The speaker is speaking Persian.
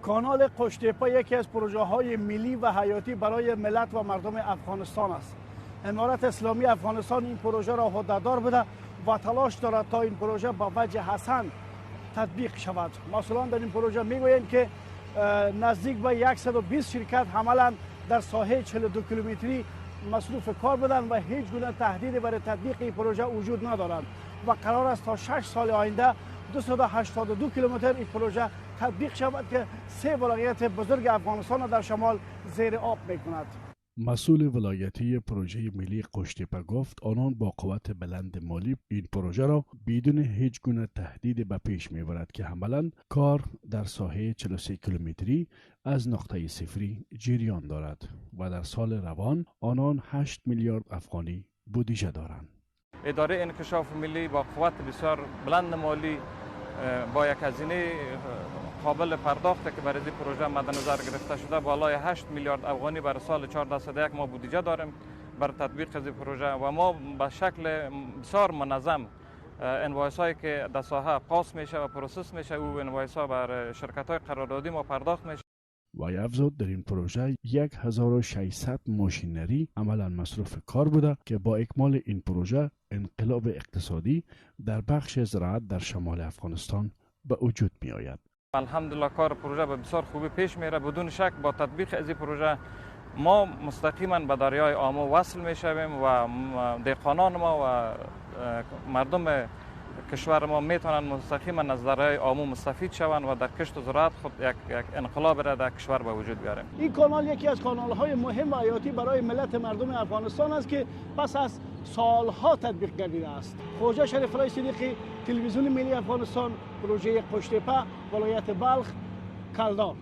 کانال قشتیپه یکی از پروژه های ملی و حیاتی برای ملت و مردم افغانستان است. امارت اسلامی افغانستان این پروژه را عهده‌دار بوده و تلاش دارد تا این پروژه با وجه حسن تطبیق شود. مسئولان در این پروژه میگویند که نزدیک به 120 شرکت عملا در ساحه 42 کیلومتری مصروف کار بودند و هیچ گونه تهدیدی برای تطبیق این پروژه وجود ندارد و قرار است تا 6 سال آینده 282 کیلومتر این پروژه تطبیق شود که 3 ولایت بزرگ افغانستان را در شمال زیر آب میکند. مسئول ولایتی پروژه ملی قشتیپه گفت آنان با قوت بلند مالی این پروژه را بدون هیچ گونه تهدید به پیش میبرد که عملاً کار در ساحه 43 کیلومتری از نقطه صفری جریان دارد و در سال روان آنان 8 میلیارد افغانی بودجه دارند. اداره انکشاف ملی با قوت بسیار بلند مالی با یک هزینه قابل پرداخته که برای این پروژه مد نظر گرفته شده بالای 8 میلیارد افغانی برای سال 1401 ما بودجه داریم برای تطبیق از این پروژه و ما به شکل بسیار منظم انوایس هایی که در ساحه پاس میشه و پروسس میشه او انوایس ها بر شرکت های قراردادی ما پرداخت میشه. و افزود در این پروژه 1600 ماشینری عملا مصروف کار بوده که با اکمال این پروژه انقلاب اقتصادی در بخش زراعت در شمال افغانستان به وجود می آید. الحمدلله کار پروژه به بسیار خوبی پیش میره. بدون شک با تطبیق از این پروژه ما مستقیما به دریای آمو وصل میشویم و دهقانان ما و مردم کشور ما میتونن مستقیما از دریای آمو مستفید شوند و در کشت و زراعت خود یک انقلاب را در کشور به وجود بیاریم. این کانال یکی از کانال‌های مهم و حیاتی برای ملت مردم افغانستان است که پس از سالها تطبیق گردیده است. خواجه شریف رای صدیقی، تلویزیون ملی افغانستان، پروژه قشتیپه، ولایت بلخ، کلدار.